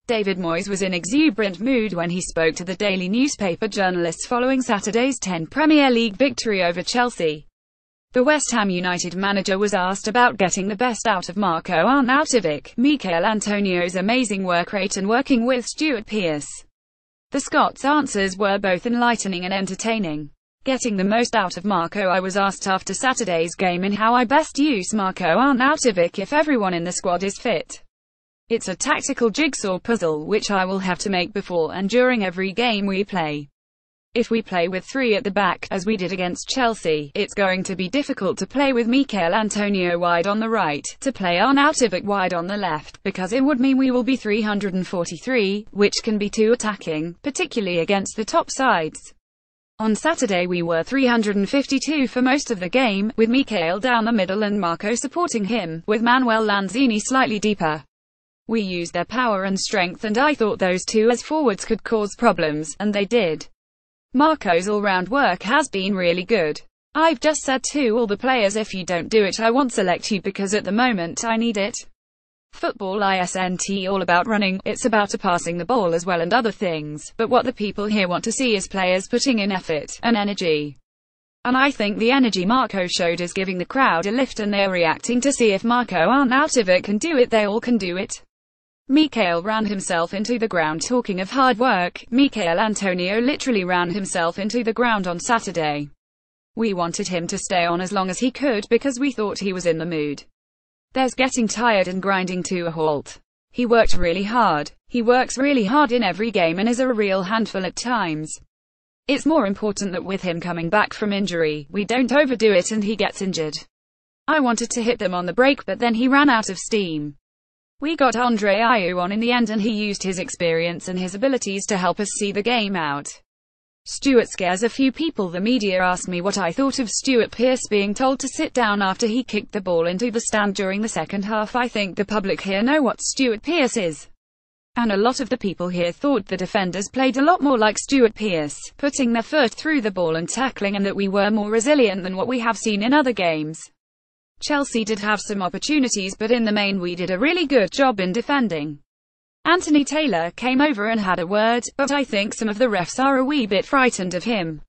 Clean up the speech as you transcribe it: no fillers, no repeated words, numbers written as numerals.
David Moyes was in exuberant mood when he spoke to the Daily newspaper journalists following Saturday's 10 Premier League victory over Chelsea. The West Ham United manager was asked about getting the best out of Marko Arnautovic, Michail Antonio's amazing work rate and working with Stuart Pearce. The Scots' answers were both enlightening and entertaining. Getting the most out of Marko. I was asked after Saturday's game in how I best use Marko Arnautovic if everyone in the squad is fit. It's a tactical jigsaw puzzle which I will have to make before and during every game we play. If we play with three at the back, as we did against Chelsea, it's going to be difficult to play with Michail Antonio wide on the right, to play Arnautovic wide on the left, because it would mean we will be 343, which can be too attacking, particularly against the top sides. On Saturday we were 352 for most of the game, with Michail down the middle and Marko supporting him, with Manuel Lanzini slightly deeper. We used their power and strength and I thought those two as forwards could cause problems, and they did. Marko's all-round work has been really good. I've just said to all the players, if you don't do it I won't select you because at the moment I need it. Football isn't all about running, it's about passing the ball as well and other things, but what the people here want to see is players putting in effort and energy. And I think the energy Marko showed is giving the crowd a lift and they're reacting to see if Marko Arnautovic can do it. They all can do it. Michail ran himself into the ground. Talking of hard work, Michail Antonio literally ran himself into the ground on Saturday. We wanted him to stay on as long as he could because we thought he was in the mood. There's getting tired and grinding to a halt. He worked really hard. He works really hard in every game and is a real handful at times. It's more important that with him coming back from injury, we don't overdo it and he gets injured. I wanted to hit them on the break but then he ran out of steam. We got Andre Ayew on in the end and he used his experience and his abilities to help us see the game out. Stuart scares a few people. The media asked me what I thought of Stuart Pearce being told to sit down after he kicked the ball into the stand during the second half. I think the public here know what Stuart Pearce is. And a lot of the people here thought the defenders played a lot more like Stuart Pearce, putting their foot through the ball and tackling, and that we were more resilient than what we have seen in other games. Chelsea did have some opportunities but in the main we did a really good job in defending. Anthony Taylor came over and had a word, but I think some of the refs are a wee bit frightened of him.